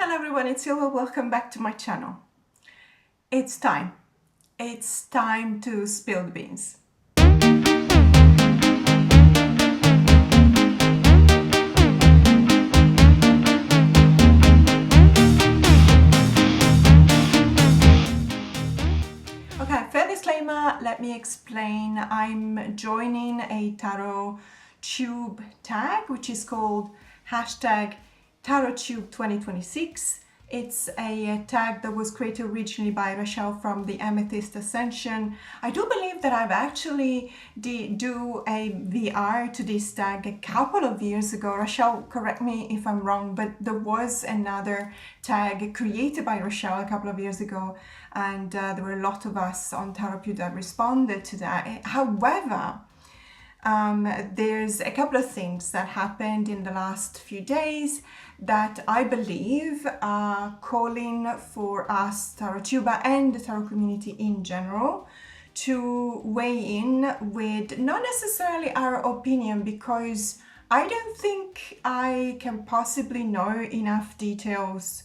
Hello everyone, it's Silvia. Welcome back to my channel. It's time. It's time to spill the beans. Okay, fair disclaimer, let me explain. I'm joining a tarot tube tag, which is called #TarotTube2026. It's a tag that was created originally by Rochelle from the Amethyst Ascension. I do believe that I've actually do a VR to this tag a couple of years ago. Rochelle, correct me if I'm wrong, but there was another tag created by Rochelle a couple of years ago, and there were a lot of us on Tarot that responded to that. However, there's a couple of things that happened in the last few days that I believe are calling for us, TarotTuber and the tarot community in general, to weigh in with not necessarily our opinion, because I don't think I can possibly know enough details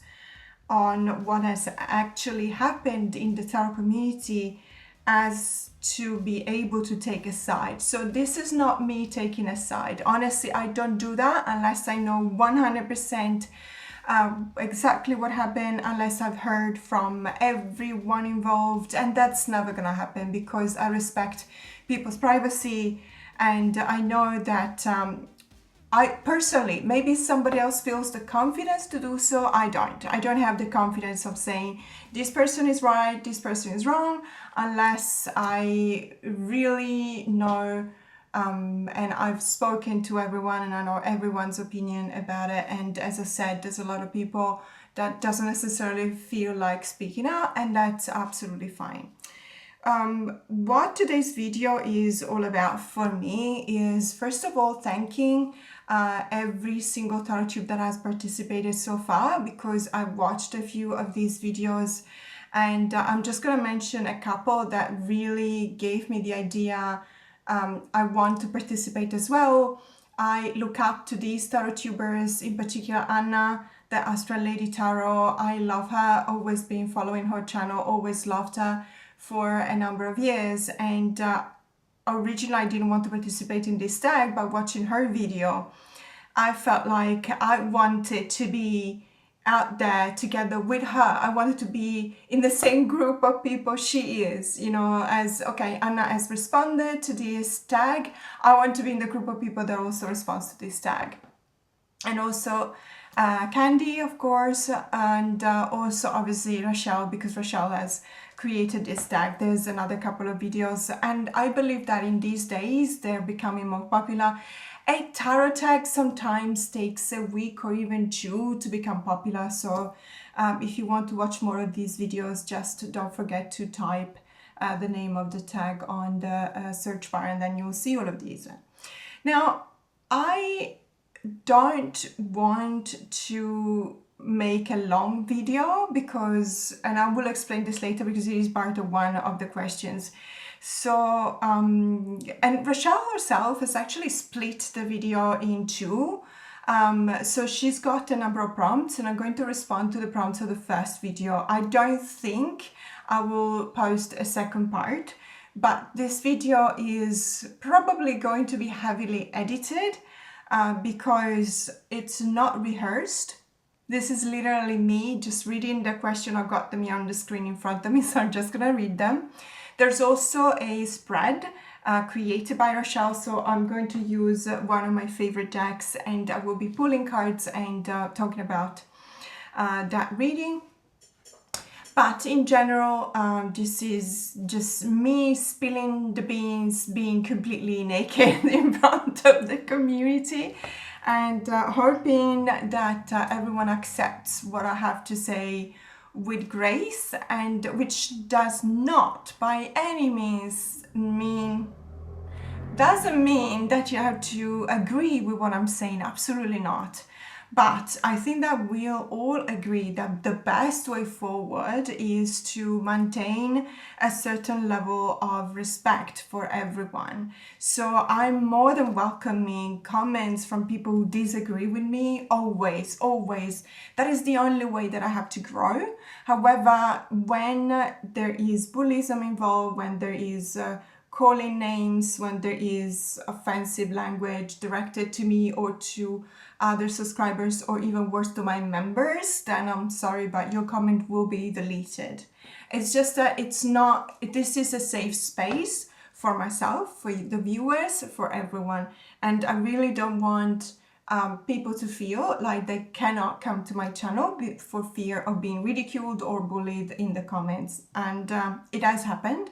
on what has actually happened in the tarot community as to be able to take a side. So this is not me taking a side. Honestly, I don't do that unless I know 100% exactly what happened, unless I've heard from everyone involved, and that's never gonna happen because I respect people's privacy, and I know that I personally, maybe somebody else feels the confidence to do so. I don't have the confidence of saying this person is right, this person is wrong, unless I really know and I've spoken to everyone and I know everyone's opinion about it. And as I said, there's a lot of people that doesn't necessarily feel like speaking out, and that's absolutely fine. What today's video is all about for me is, first of all, thanking every single tarot tube that has participated so far, because I watched a few of these videos, and I'm just going to mention a couple that really gave me the idea I want to participate as well. I look up to these tarot tubers, in particular Anna, the Astral Lady Tarot. I love her, always been following her channel, always loved her for a number of years, and originally I didn't want to participate in this tag, but watching her video I felt like I wanted to be out there together with her. I wanted to be in the same group of people she is, you know, as okay, Anna has responded to this tag, I want to be in the group of people that also responds to this tag. And also Candy, of course, and also obviously Rochelle, because Rochelle has created this tag. There's another couple of videos, and I believe that in these days they're becoming more popular. A tarot tag sometimes takes a week or even two to become popular, so if you want to watch more of these videos, just don't forget to type the name of the tag on the search bar, and then you'll see all of these. Now, I don't want to make a long video because, and I will explain this later because it is part of one of the questions. So, and Rochelle herself has actually split the video in two. So she's got a number of prompts, and I'm going to respond to the prompts of the first video. I don't think I will post a second part, but this video is probably going to be heavily edited because it's not rehearsed. This is literally me just reading the question. I've got them here on the screen in front of me, so I'm just gonna read them. There's also a spread created by Rochelle, so I'm going to use one of my favorite decks, and I will be pulling cards and talking about that reading. But in general, this is just me spilling the beans, being completely naked in front of the community, and hoping that everyone accepts what I have to say with grace, and which does not by any means doesn't mean that you have to agree with what I'm saying, absolutely not. But I think that we'll all agree that the best way forward is to maintain a certain level of respect for everyone. So I'm more than welcoming comments from people who disagree with me, always, always. That is the only way that I have to grow. However, when there is bullyism involved, when there is calling names, when there is offensive language directed to me or to other subscribers, or even worse, to my members, then I'm sorry, but your comment will be deleted. It's just that this is a safe space for myself, for the viewers, for everyone. And I really don't want people to feel like they cannot come to my channel for fear of being ridiculed or bullied in the comments. And it has happened,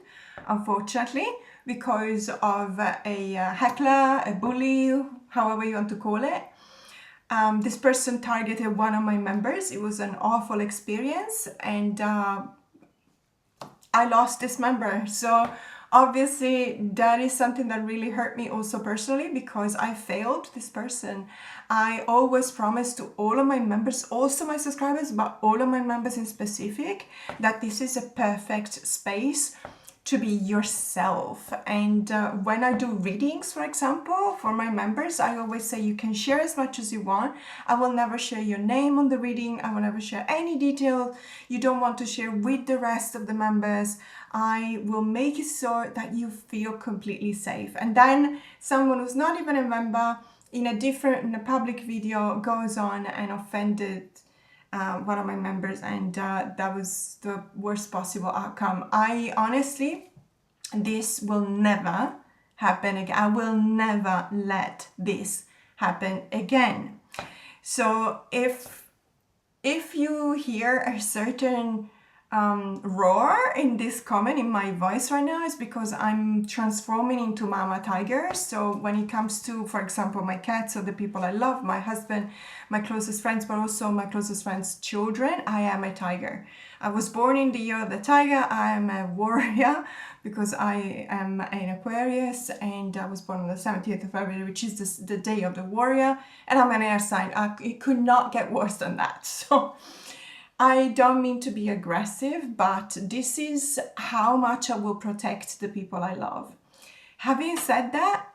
unfortunately, because of a heckler, a bully, however you want to call it. This person targeted one of my members. It was an awful experience, and I lost this member. So obviously that is something that really hurt me also personally, because I failed this person. I always promised to all of my members, also my subscribers, but all of my members in specific, that this is a perfect space to be yourself. And when I do readings, for example, for my members, I always say you can share as much as you want. I will never share your name on the reading. I will never share any detail you don't want to share with the rest of the members. I will make it so that you feel completely safe. And then someone who's not even a member in a public video goes on and offended one of my members, and that was the worst possible outcome. I honestly, this will never happen again. I will never let this happen again. So if you hear a certain roar in this comment in my voice right now, is because I'm transforming into Mama Tiger. So when it comes to, for example, my cats or the people I love, my husband, my closest friends, but also my closest friends' children, I am a tiger. I was born in the year of the tiger. I am a warrior because I am an Aquarius, and I was born on the 17th of February, which is the day of the warrior, and I'm an air sign. It could not get worse than that. So I don't mean to be aggressive, but this is how much I will protect the people I love. Having said that,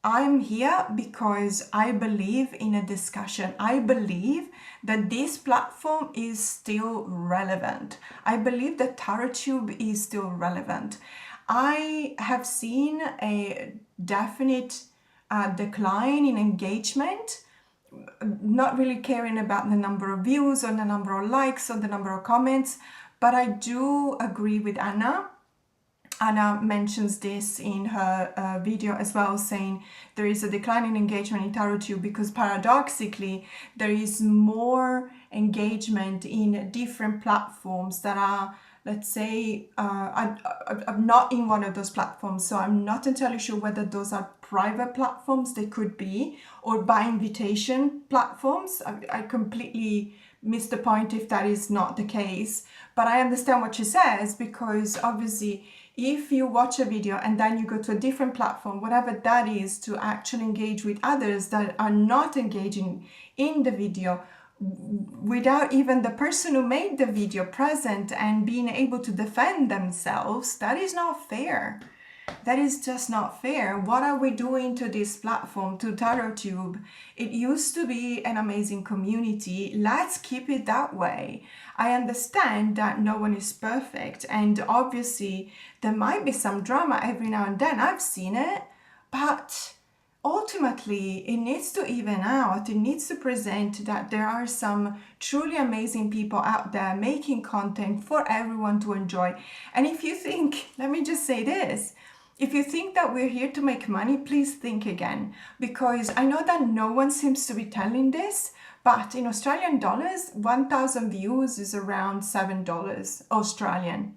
I'm here because I believe in a discussion. I believe that this platform is still relevant. I believe that TarotTube is still relevant. I have seen a definite decline in engagement, not really caring about the number of views or the number of likes or the number of comments, but I do agree with Anna. Anna mentions this in her video as well, saying there is a decline in engagement in TarotTube because paradoxically there is more engagement in different platforms that are, let's say, I'm not in one of those platforms, so I'm not entirely sure whether those are private platforms. They could be, or by invitation platforms. I completely missed the point if that is not the case, but I understand what she says, because obviously if you watch a video and then you go to a different platform, whatever that is, to actually engage with others that are not engaging in the video, without even the person who made the video present and being able to defend themselves, that is not fair. That is just not fair. What are we doing to this platform, to TarotTube? It used to be an amazing community. Let's keep it that way. I understand that no one is perfect, and obviously there might be some drama every now and then. I've seen it, but ultimately it needs to even out. It needs to present that there are some truly amazing people out there making content for everyone to enjoy. And if you think, let me just say this, if you think that we're here to make money, please think again, because I know that no one seems to be telling this, but in Australian dollars, 1,000 views is around $7 Australian.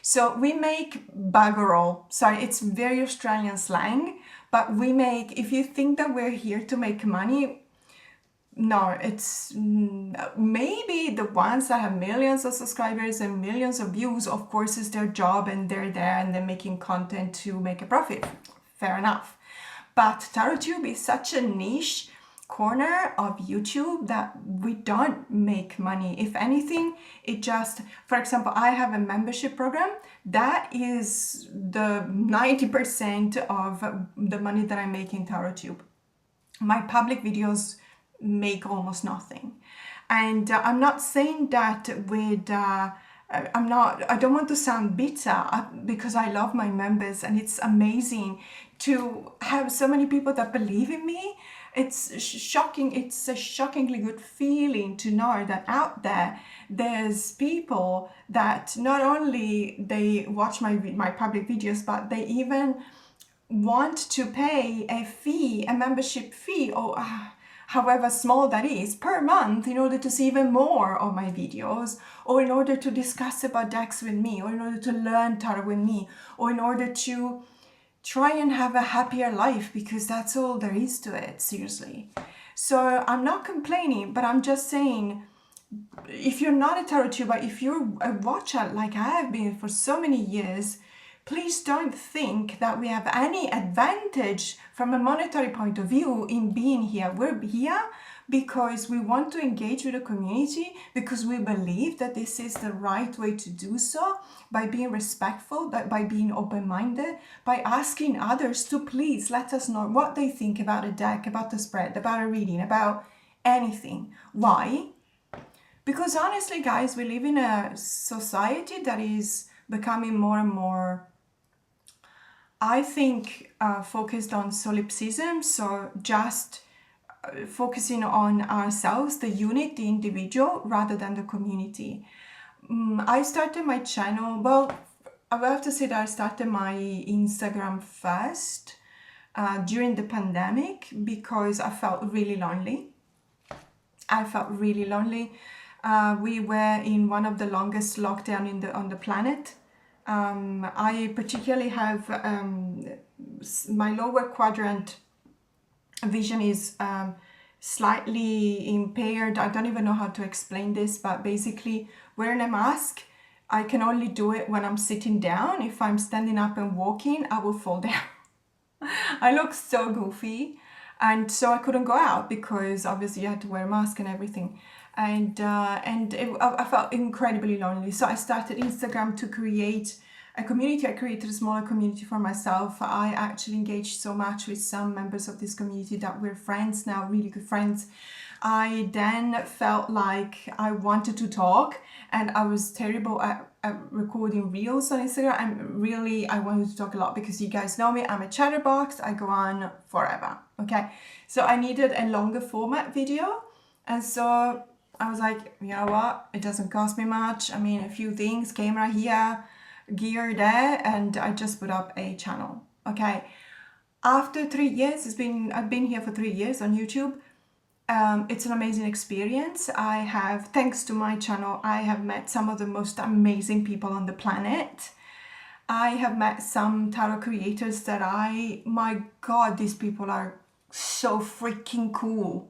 So we make bugger all. Sorry, it's very Australian slang, but we make, if you think that we're here to make money, no, it's maybe the ones that have millions of subscribers and millions of views, of course, is their job and they're there and they're making content to make a profit. Fair enough. But TarotTube is such a niche corner of YouTube that we don't make money. If anything, it just, for example, I have a membership program that is the 90% of the money that I make in TarotTube. My public videos make almost nothing. And I'm not saying that with I don't want to sound bitter, because I love my members and it's amazing to have so many people that believe in me. It's shocking. It's a shockingly good feeling to know that out there there's people that not only they watch my public videos, but they even want to pay a fee, a membership fee, or however small that is, per month, in order to see even more of my videos, or in order to discuss about decks with me, or in order to learn tarot with me, or in order to try and have a happier life, because that's all there is to it, seriously. So I'm not complaining, but I'm just saying, if you're not a tarot tuber, if you're a watcher like I have been for so many years, please don't think that we have any advantage from a monetary point of view in being here. We're here because we want to engage with the community, because we believe that this is the right way to do so, by being respectful, by being open-minded, by asking others to please let us know what they think about a deck, about the spread, about a reading, about anything. Why? Because honestly, guys, we live in a society that is becoming more and more, I think, focused on solipsism, so just focusing on ourselves, the unit, the individual, rather than the community. I started my channel, well, I will have to say that I started my Instagram first during the pandemic, because I felt really lonely. We were in one of the longest lockdown on the planet. I particularly have my lower quadrant vision is slightly impaired. I don't even know how to explain this, but basically wearing a mask, I can only do it when I'm sitting down. If I'm standing up and walking, I will fall down. I look so goofy, and so I couldn't go out because obviously you had to wear a mask and everything. And I felt incredibly lonely. So I started Instagram to create a community. I created a smaller community for myself. I actually engaged so much with some members of this community that we're friends now, really good friends. I then felt like I wanted to talk, and I was terrible at recording reels on Instagram. I wanted to talk a lot, because you guys know me, I'm a chatterbox. I go on forever, okay? So I needed a longer format video, and so I was like, you know what? It doesn't cost me much. I mean, a few things, camera here, gear there, and I just put up a channel, okay? After 3 years, I've been here for 3 years on YouTube. It's an amazing experience. Thanks to my channel, I have met some of the most amazing people on the planet. I have met some tarot creators that my God, these people are so freaking cool.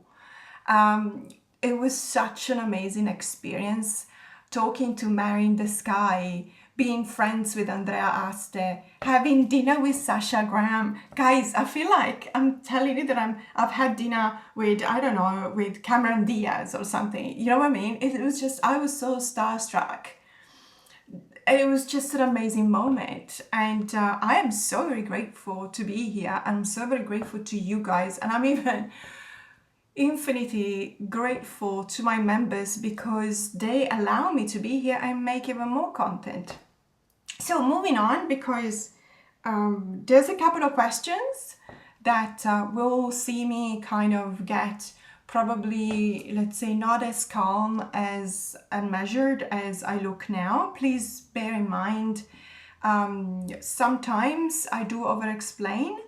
It was such an amazing experience talking to Mary in the Sky, being friends with Andrea Aste, having dinner with Sasha Graham. Guys, I feel like I'm telling you that I've had dinner with, I don't know, with Cameron Diaz or something. You know what I mean? It was just, I was so starstruck. It was just an amazing moment. And I am so very grateful to be here. I'm so very grateful to you guys. And I'm even infinitely grateful to my members, because they allow me to be here and make even more content. So moving on, because there's a couple of questions that will see me kind of get probably, let's say, not as calm as and measured as I look now. Please bear in mind, sometimes I do over-explain.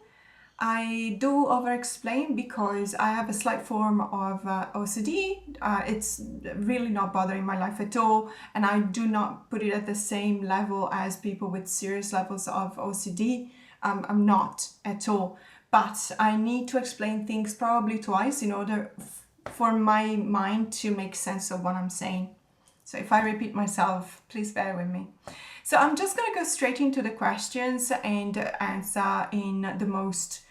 I do over-explain because I have a slight form of OCD. It's really not bothering my life at all, and I do not put it at the same level as people with serious levels of OCD. I'm not at all, but I need to explain things probably twice in order for my mind to make sense of what I'm saying. So if I repeat myself, please bear with me. So I'm just going to go straight into the questions and answer in the most,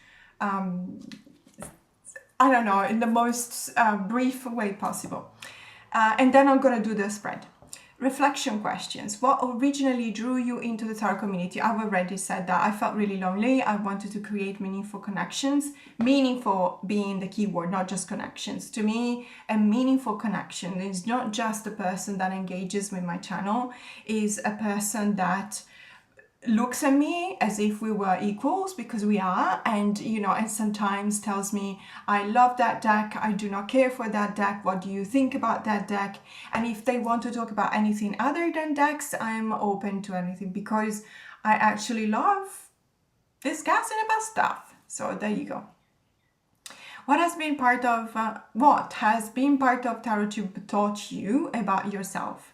I I don't know, in the most brief way possible. And then I'm going to do the spread. Reflection questions. What originally drew you into the tarot community? I've already said that. I felt really lonely. I wanted to create meaningful connections. Meaningful being the key word, not just connections. To me, a meaningful connection is not just a person that engages with my channel, is a person that looks at me as if we were equals, because we are, and and sometimes tells me, I love that deck, I do not care for that deck, what do you think about that deck? And if they want to talk about anything other than decks, I'm open to anything, because I actually love discussing about stuff. So there you go. What has been part of TarotTube taught you about yourself?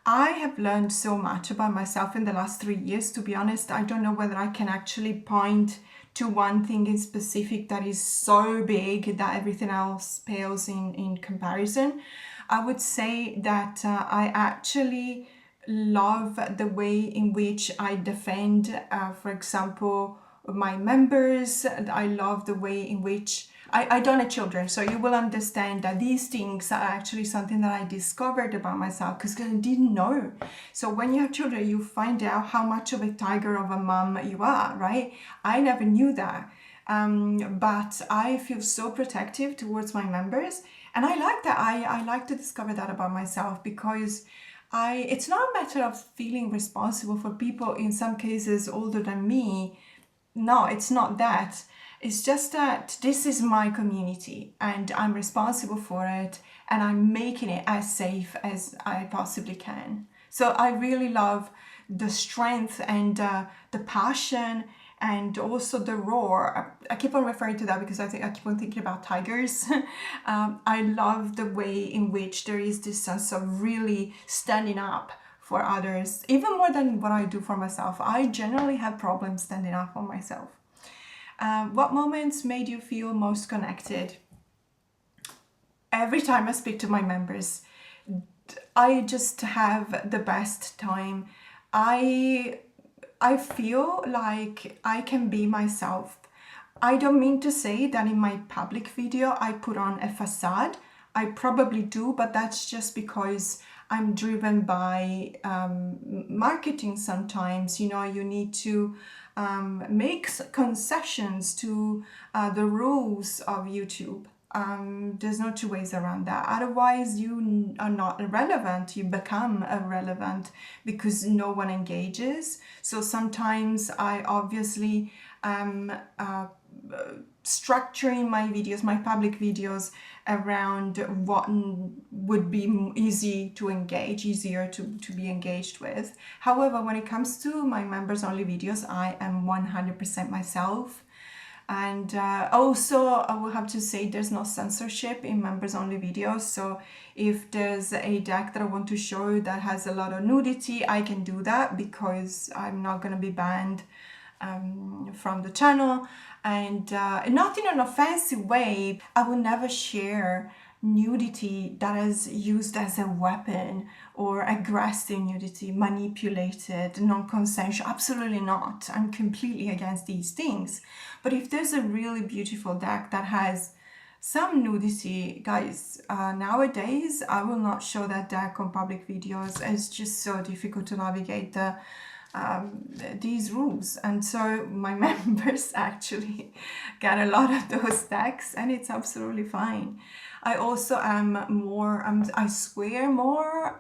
I have learned so much about myself in the last 3 years. To be honest, I don't know whether I can actually point to one thing in specific that is so big that everything else pales in comparison. I would say that I actually love the way in which I defend, for example, my members. I love the way in which I don't have children, so you will understand that these things are actually something that I discovered about myself, because I didn't know. So when you have children, you find out how much of a tiger of a mom you are, right? I never knew that. But I feel so protective towards my members, and I like that. I like to discover that about myself, because it's not a matter of feeling responsible for people, in some cases older than me. No, it's not that. It's just that this is my community and I'm responsible for it, and I'm making it as safe as I possibly can. So I really love the strength and the passion, and also the roar. I keep on referring to that because I keep on thinking about tigers. I love the way in which there is this sense of really standing up for others, even more than what I do for myself. I generally have problems standing up for myself. What moments made you feel most connected? Every time I speak to my members, I just have the best time. I feel like I can be myself. I don't mean to say that in my public video I put on a facade. I probably do, but that's just because I'm driven by marketing sometimes. You need to make concessions to the rules of YouTube. There's no two ways around that. Otherwise, you are not irrelevant. You become irrelevant because no one engages. So sometimes I obviously structuring my videos, my public videos, around what would be easier to be engaged with. However, when it comes to my members only videos, I am 100% myself. And also, I will have to say there's no censorship in members only videos. So if there's a deck that I want to show that has a lot of nudity, I can do that, because I'm not going to be banned from the channel. And not in an offensive way. I will never share nudity that is used as a weapon, or aggressive nudity, manipulated, non-consensual. Absolutely not. I'm completely against these things. But if there's a really beautiful deck that has some nudity, guys, nowadays I will not show that deck on public videos. It's just so difficult to navigate these rules. And so my members actually get a lot of those decks, and it's absolutely fine. I also am more, I swear more,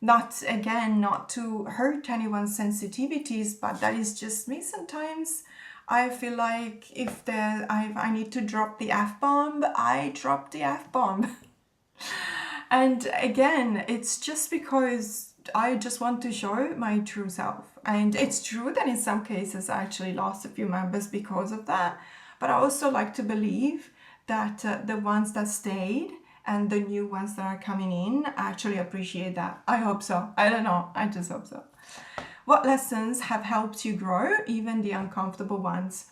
not to hurt anyone's sensitivities, but that is just me. Sometimes I feel like if I need to drop the F-bomb, I drop the F-bomb. And again, it's just because I just want to show my true self. And it's true that in some cases I actually lost a few members because of that. But I also like to believe that the ones that stayed and the new ones that are coming in actually appreciate that. I hope so. I don't know. I just hope so. What lessons have helped you grow, even the uncomfortable ones?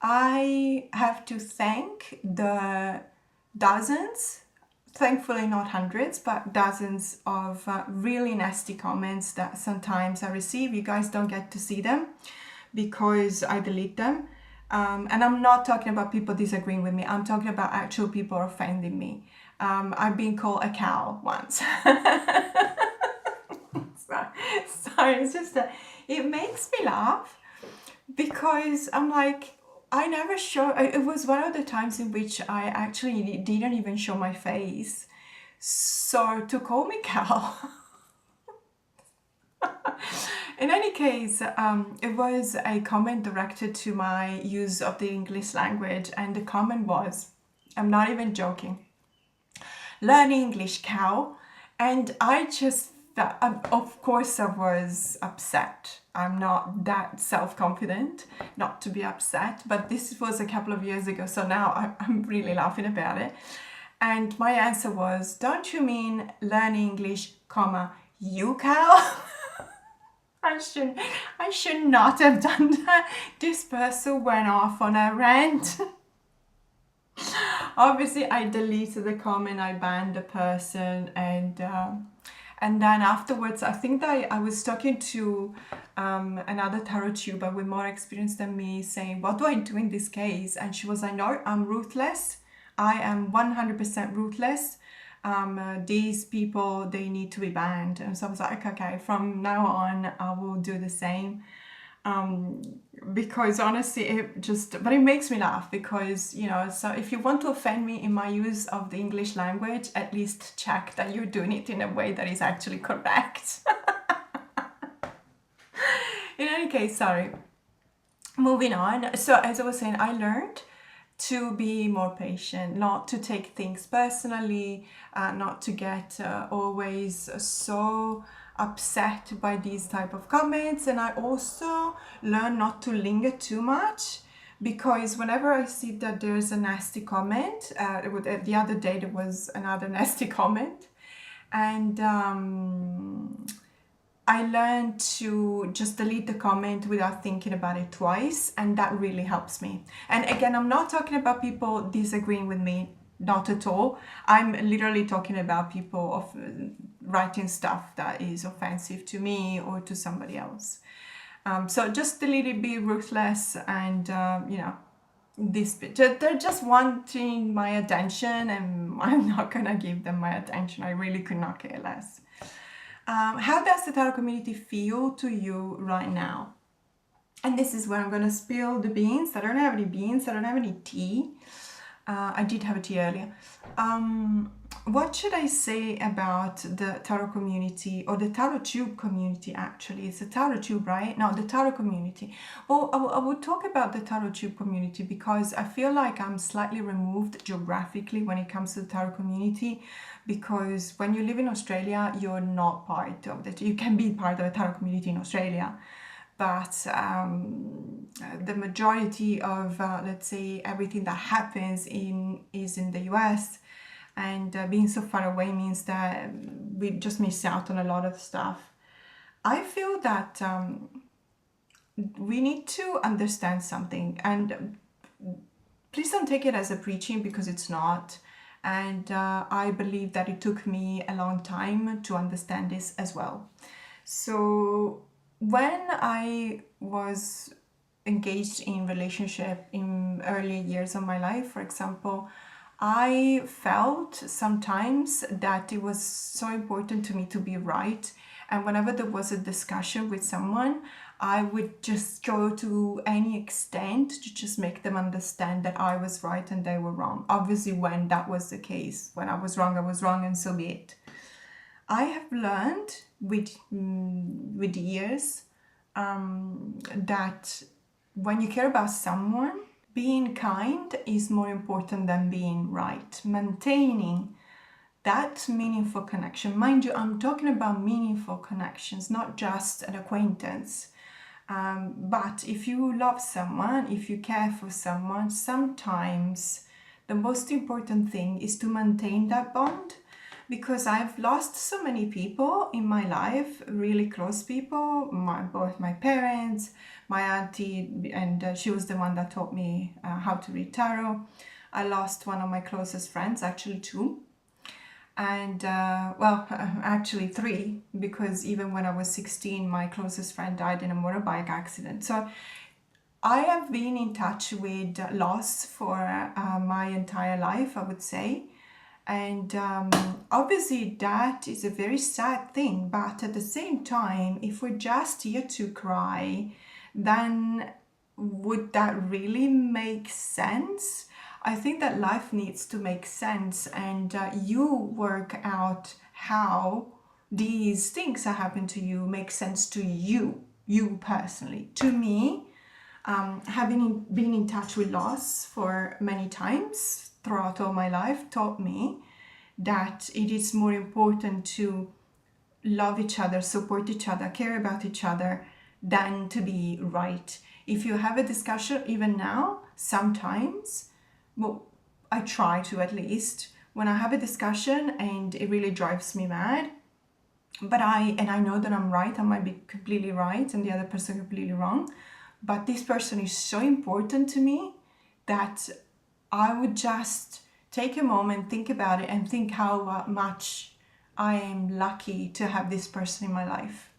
I have to thank the dozens, thankfully not hundreds, but dozens of really nasty comments that sometimes I receive. You guys don't get to see them because I delete them. And I'm not talking about people disagreeing with me. I'm talking about actual people offending me. I've been called a cow once. Sorry, it's just that it makes me laugh because I'm like, I never show. It was one of the times in which I actually didn't even show my face. So to call me cow. In any case, it was a comment directed to my use of the English language, and the comment was, I'm not even joking, learning English, cow. And I just, of course, I was upset. I'm not that self-confident not to be upset, but this was a couple of years ago, so now I'm really laughing about it. And my answer was, don't you mean learning English, comma, you cow? I should not have done that. This person went off on a rant. Obviously, I deleted the comment, I banned the person, and then afterwards, I think that I was talking to another tarot tuber with more experience than me, saying, what do I do in this case? And she was like, no, I'm ruthless. I am 100% ruthless. These people, they need to be banned. And so I was like, okay, from now on, I will do the same. Because honestly, but it makes me laugh because, so if you want to offend me in my use of the English language, at least check that you're doing it in a way that is actually correct. In any case, sorry. Moving on. So as I was saying, I learned to be more patient, not to take things personally, not to get always so upset by these type of comments. And I also learned not to linger too much, because whenever I see that there's a nasty comment, the other day there was another nasty comment, and I learned to just delete the comment without thinking about it twice, and that really helps me. And again, I'm not talking about people disagreeing with me, not at all. I'm literally talking about people writing stuff that is offensive to me or to somebody else. So just delete it, be ruthless, and they're just wanting my attention, and I'm not gonna give them my attention. I really could not care less. How does the tarot community feel to you right now? And this is where I'm going to spill the beans. I don't have any beans. I don't have any tea. I did have a tea earlier. What should I say about the tarot community, or the tarot tube community? Actually, it's a tarot tube, right? No, the tarot community. Well, I will talk about the tarot tube community because I feel like I'm slightly removed geographically when it comes to the tarot community, because when you live in Australia, you're not part of it. You can be part of a tarot community in Australia, but the majority of, let's say, everything that happens is in the US. And being so far away means that we just miss out on a lot of stuff. I feel that we need to understand something, and please don't take it as a preaching, because it's not. And I believe that it took me a long time to understand this as well. So when I was engaged in relationship in early years of my life, for example, I felt sometimes that it was so important to me to be right. And whenever there was a discussion with someone, I would just go to any extent to just make them understand that I was right and they were wrong. Obviously, when that was the case, when I was wrong, and so be it. I have learned with years that when you care about someone, being kind is more important than being right. Maintaining that meaningful connection. Mind you, I'm talking about meaningful connections, not just an acquaintance. But if you love someone, if you care for someone, sometimes the most important thing is to maintain that bond. Because I've lost so many people in my life, really close people, both my parents, my auntie, and she was the one that taught me how to read tarot. I lost one of my closest friends, actually two. And actually three, because even when I was 16, my closest friend died in a motorbike accident. So I have been in touch with loss for my entire life, I would say. And obviously, that is a very sad thing. But at the same time, if we're just here to cry, then would that really make sense? I think that life needs to make sense, and you work out how these things that happen to you make sense to you personally. To me, having been in touch with loss for many times throughout all my life taught me that it is more important to love each other, support each other, care about each other than to be right. If you have a discussion, even now, sometimes, well, I try to at least, when I have a discussion and it really drives me mad, but I know that I'm right, I might be completely right and the other person completely wrong, but this person is so important to me that I would just take a moment, think about it, and think how much I am lucky to have this person in my life.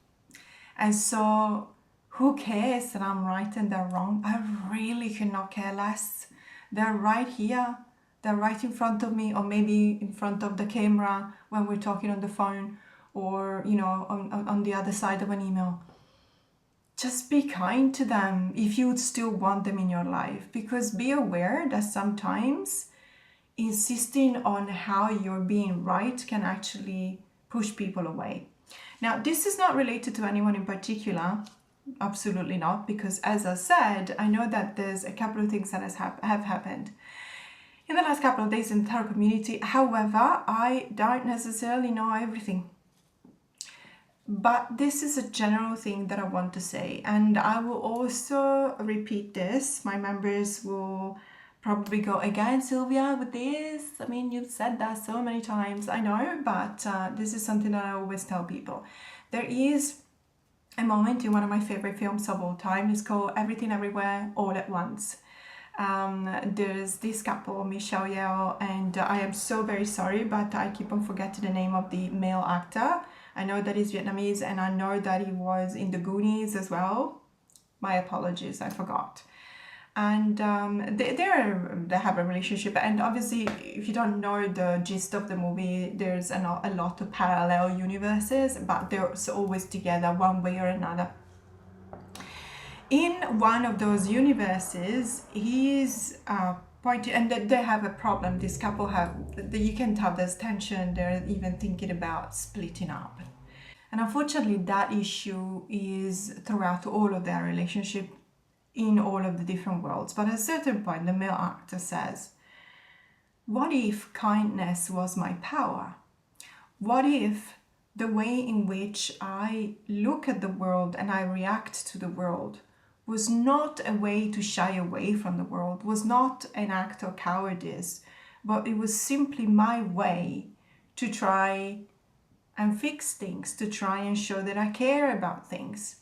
And so, who cares that I'm right and they're wrong? I really cannot care less. They're right here. They're right in front of me, or maybe in front of the camera when we're talking on the phone, or on the other side of an email. Just be kind to them if you would still want them in your life, because be aware that sometimes insisting on how you're being right can actually push people away. Now, this is not related to anyone in particular, absolutely not, because as I said, I know that there's a couple of things that have happened in the last couple of days in the tarot community. However, I don't necessarily know everything. But this is a general thing that I want to say, and I will also repeat this. My members will probably go, again, Silvia, with this. I mean, you've said that so many times, I know, but this is something that I always tell people. There is a moment in one of my favorite films of all time. It's called Everything Everywhere All at Once. There's this couple, Michelle Yeoh, and I am so very sorry, but I keep on forgetting the name of the male actor. I know that he's Vietnamese, and I know that he was in the Goonies as well. My apologies, I forgot. And they have a relationship, and obviously, if you don't know the gist of the movie, there's a lot of parallel universes, but they're always together one way or another. In one of those universes, he's pointing, and they have a problem. This couple you can tell there's tension. They're even thinking about splitting up. And unfortunately, that issue is throughout all of their relationship in all of the different worlds. But at a certain point, the male actor says, what if kindness was my power? What if the way in which I look at the world and I react to the world was not a way to shy away from the world, was not an act of cowardice, but it was simply my way to try and fix things, to try and show that I care about things.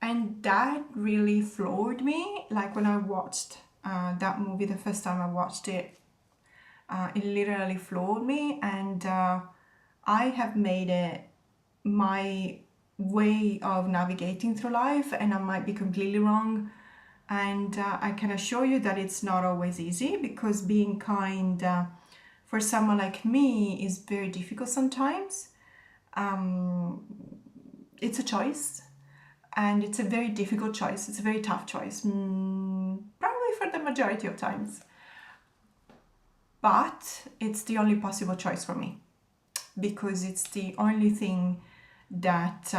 And that really floored me. Like when I watched that movie the first time I watched it, it literally floored me, and I have made it my way of navigating through life, and I might be completely wrong, and I can assure you that it's not always easy, because being kind for someone like me is very difficult sometimes. It's a choice, and it's a very difficult choice. It's a very tough choice, probably for the majority of times, but it's the only possible choice for me, because it's the only thing that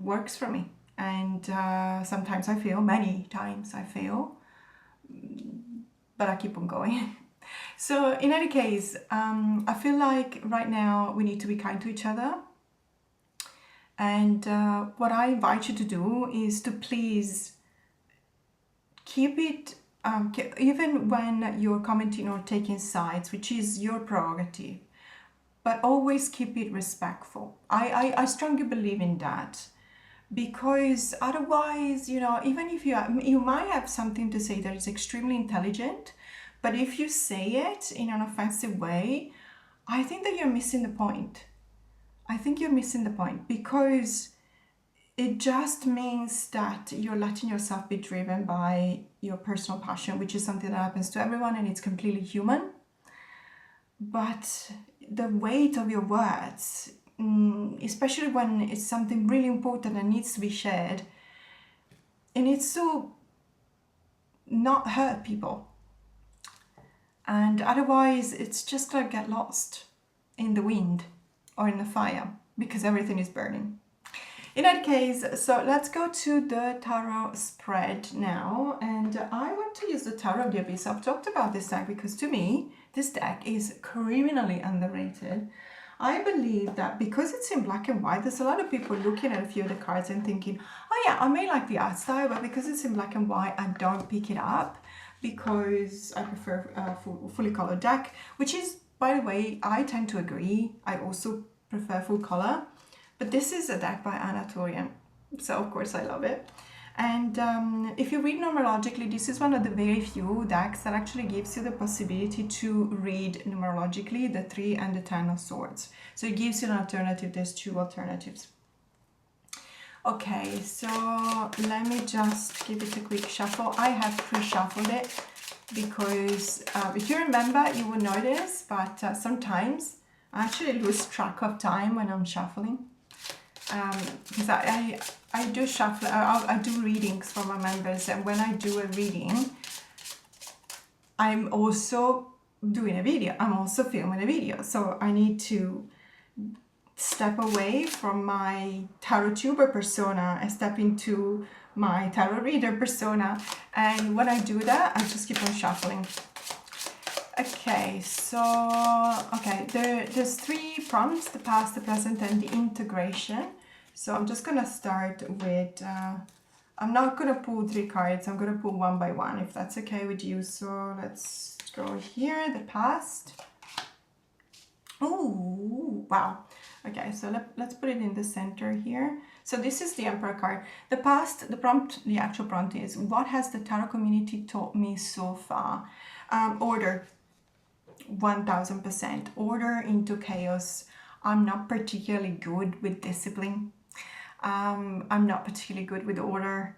works for me. And sometimes I fail, many times I fail, but I keep on going. So in any case, I feel like right now we need to be kind to each other. And what I invite you to do is to please keep it, even when you're commenting or taking sides, which is your prerogative, but always keep it respectful. I strongly believe in that, because otherwise, even if you might have something to say that is extremely intelligent, but if you say it in an offensive way, I think that you're missing the point. I think you're missing the point, because it just means that you're letting yourself be driven by your personal passion, which is something that happens to everyone and it's completely human. But the weight of your words, especially when it's something really important and needs to be shared, it needs to not hurt people. And otherwise, it's just going to get lost in the wind or in the fire because everything is burning. In that case, so let's go to the tarot spread now. And I want to use the Tarot of the Abyss. I've talked about this deck because to me, this deck is criminally underrated. I believe that because it's in black and white, there's a lot of people looking at a few of the cards and thinking, oh yeah, I may like the art style, but because it's in black and white, I don't pick it up because I prefer a fully colored deck, which is, by the way, I tend to agree. I also prefer full color. But this is a deck by Anatolian, so of course I love it. And if you read numerologically, this is one of the very few decks that actually gives you the possibility to read numerologically the 3 and the 10 of swords. So it gives you an alternative. There's 2 alternatives. Okay, so let me just give it a quick shuffle. I have pre-shuffled it because if you remember, you will notice, but sometimes I actually lose track of time when I'm shuffling. Because I do shuffle, I do readings for my members, and when I do a reading, I'm also doing a video, I'm also filming a video, so I need to step away from my tarot tuber persona and step into my tarot reader persona, and when I do that, I just keep on shuffling. Okay, so, there's 3 prompts, the past, the present, and the integration. So I'm just going to start with, I'm not going to pull 3 cards, I'm going to pull one by one, if that's okay with you. So let's go here, the past. Oh, wow. Okay, so let's put it in the center here. So this is the Emperor card. The past, the prompt, the actual prompt is, what has the tarot community taught me so far? Order. 1000%. Order into chaos. I'm not particularly good with discipline. I'm not particularly good with order.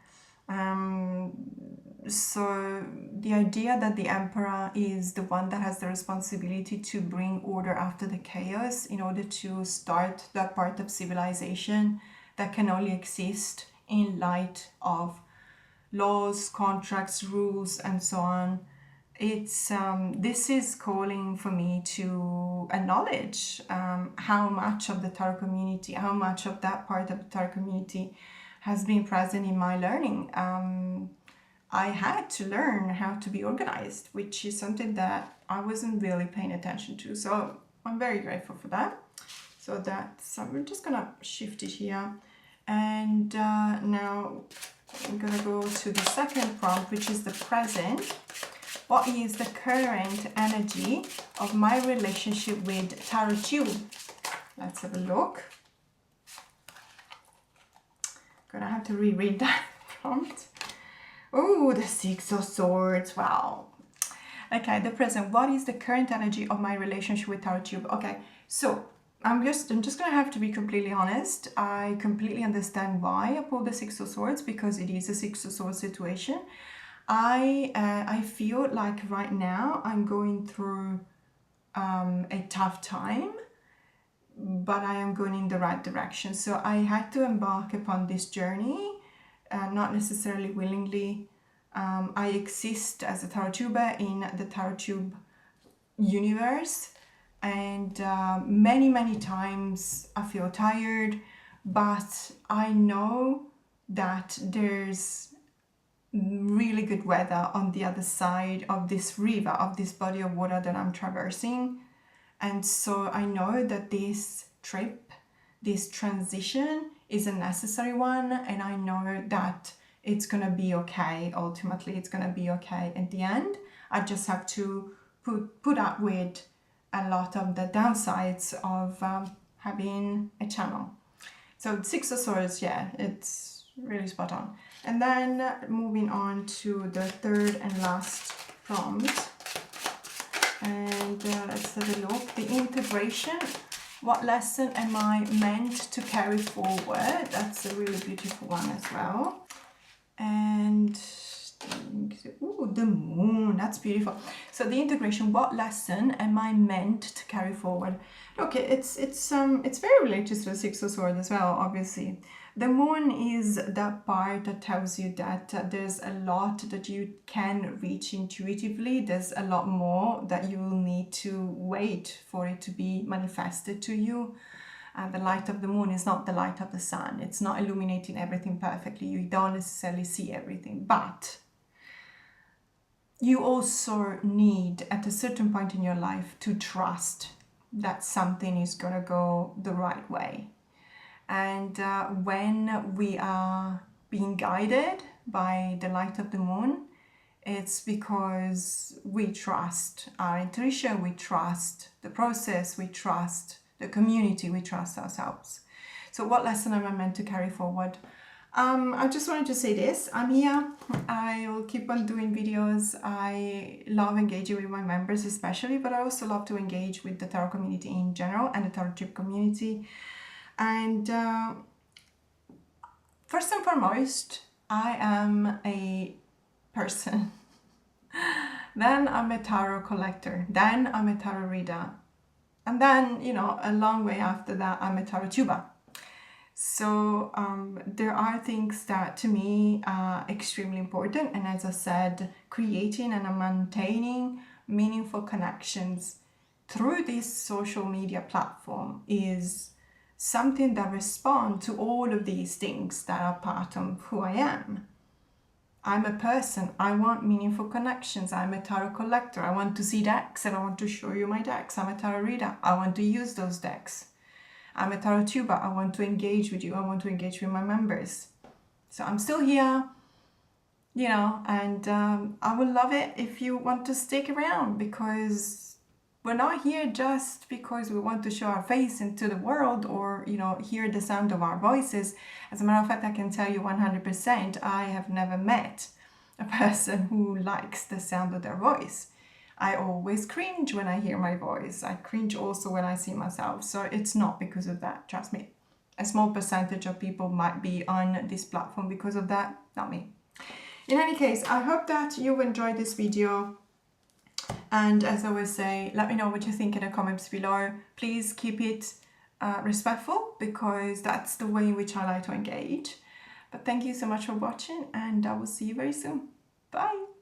So the idea that the Emperor is the one that has the responsibility to bring order after the chaos in order to start that part of civilization that can only exist in light of laws, contracts, rules, and so on. It's this is calling for me to acknowledge how much of the tarot community, how much of that part of the tarot community has been present in my learning. I had to learn how to be organized, which is something that I wasn't really paying attention to. So I'm very grateful for that. So that's, we're just gonna shift it here. And now I'm gonna go to the second prompt, which is the present. What is the current energy of my relationship with Tarot Tube? Let's have a look. Gonna have to reread that prompt. Oh, the 6 of Swords. Wow. Okay, the present. What is the current energy of my relationship with Tarot Tube? Okay, so I'm just gonna have to be completely honest. I completely understand why I pulled the 6 of Swords, because it is a 6 of Swords situation. I feel like right now I'm going through a tough time, but I am going in the right direction. So I had to embark upon this journey, not necessarily willingly. I exist as a tarot tuber in the tarot tube universe, and many times I feel tired, but I know that there's really good weather on the other side of this river, of this body of water that I'm traversing. And so I know that this trip, this transition is a necessary one, and I know that it's gonna be okay. Ultimately, it's gonna be okay at the end. I just have to put up with a lot of the downsides of having a channel. So 6 of Swords, yeah, it's really spot on. And then moving on to the third and last prompt. And let's have a look. The integration. What lesson am I meant to carry forward? That's a really beautiful one as well. And Ooh, the moon, that's beautiful. So the integration, what lesson am I meant to carry forward? Okay, it's very related to the Six of Swords as well, obviously. The moon is that part that tells you that there's a lot that you can reach intuitively. There's a lot more that you will need to wait for it to be manifested to you. The light of the moon is not the light of the sun. It's not illuminating everything perfectly. You don't necessarily see everything, but you also need at a certain point in your life to trust that something is going to go the right way. And when we are being guided by the light of the moon, it's because we trust our intuition, we trust the process, we trust the community, we trust ourselves. So what lesson am I meant to carry forward? I just wanted to say this. I'm here. I will keep on doing videos. I love engaging with my members especially, but I also love to engage with the tarot community in general and the tarot trip community. And first and foremost, I am a person. Then I'm a tarot collector. Then I'm a tarot reader. And then, you know, a long way after that, I'm a tarot tuber. So there are things that to me are extremely important. And as I said, creating and maintaining meaningful connections through this social media platform is something that responds to all of these things that are part of who I am. I'm a person. I want meaningful connections. I'm a tarot collector. I want to see decks and I want to show you my decks. I'm a tarot reader. I want to use those decks. I'm a tarot tuber. I want to engage with you. I want to engage with my members. So I'm still here, you know, and I would love it if you want to stick around, because we're not here just because we want to show our face into the world or, you know, hear the sound of our voices. As a matter of fact, I can tell you 100%, I have never met a person who likes the sound of their voice. I always cringe when I hear my voice. I cringe also when I see myself. So it's not because of that, trust me. A small percentage of people might be on this platform because of that, not me. In any case, I hope that you've enjoyed this video. And as I always say, let me know what you think in the comments below. Please keep it respectful, because that's the way in which I like to engage. But thank you so much for watching, and I will see you very soon. Bye!